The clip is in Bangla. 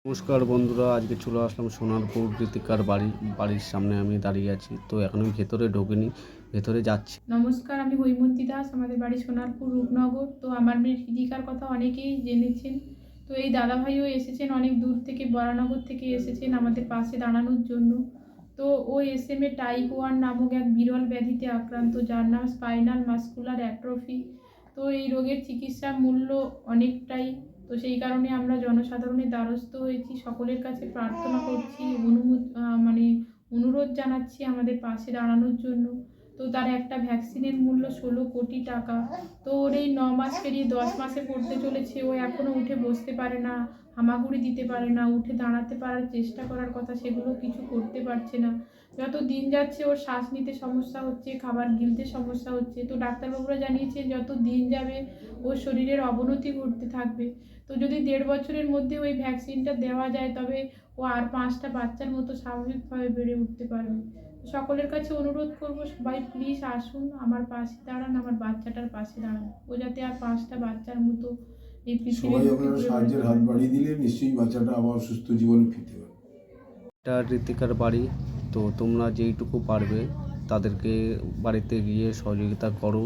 নমস্কার বন্ধুরা, আজকে চলে আসলাম সোনারপুর ঋতিকার বাড়ির সামনে আমি দাঁড়িয়ে আছি। তো এখন আমি ভেতরে ঢোকিনি, ভেতরে যাচ্ছি। নমস্কার, আমি হৈমন্তী দাস। আমাদের বাড়ি সোনারপুর রূপনগর। তো আমার মেয়ে হৃদিকার কথা অনেকেই জেনেছেন। তো এই দাদাভাইও এসেছেন অনেক দূর থেকে, বরানগর থেকে এসেছেন আমাদের পাশে দাঁড়ানোর জন্য। তো ও এসএমএ টাইপ 1 নামক এক বিরল ব্যাধিতে আক্রান্ত, যার নাম স্পাইনাল মাস্কুলার অ্যাট্রফি। তো এই রোগের চিকিৎসা মূল্য অনেকটাই। তো সেই কারণে আমরা জনসাধারণের দ্বারস্থ হয়েছি, সকলের কাছে প্রার্থনা করছি, অনুরোধ জানাচ্ছি আমাদের পাশে দাঁড়ানোর জন্য। তো তার একটা ভ্যাকসিনের মূল্য 16 কোটি টাকা। তো ওর এই 9 মাস পেরিয়ে 10 মাসে পড়তে চলেছে। ও এখনও উঠে বসতে পারে না, হামাগুড়ি দিতে পারে না, উঠে দাঁড়াতে পারার চেষ্টা করার কথা, সেগুলো কিছু করতে পারছে না। যত দিন যাচ্ছে ওর শ্বাস নিতে সমস্যা হচ্ছে, খাবার গিলতে সমস্যা হচ্ছে। তো ডাক্তারবাবুরা জানিয়েছে যত দিন যাবে ওর শরীরের অবনতি ঘটতে থাকবে। তো যদি 1.5 বছরের মধ্যে ওই ভ্যাকসিনটা দেওয়া যায়, তবে ও আর 5টা বাচ্চার মতো স্বাভাবিকভাবে বেড়ে উঠতে পারবে। সকলের কাছে অনুরোধ করব, সবাই প্লিজ আসুন, আমার পাশে দাঁড়ান, আমার বাচ্চাটার পাশে দাঁড়ান। ও যাতে আর 5টা বাচ্চার মতো এই পৃথিবীর সবাই বুকে আপনারা ঘুরে সাহায্যের বেড়াতে হাত পারে। বাড়িয়ে দিলে নিশ্চয়ই বাচ্চাটা আবার সুস্থ জীবনে ফিরতে পারবে। এটা ঋতিকার বাড়ি। তো তোমরা যেইটুকু পারবে তাদেরকে বাড়িতে গিয়ে সহযোগিতা করো।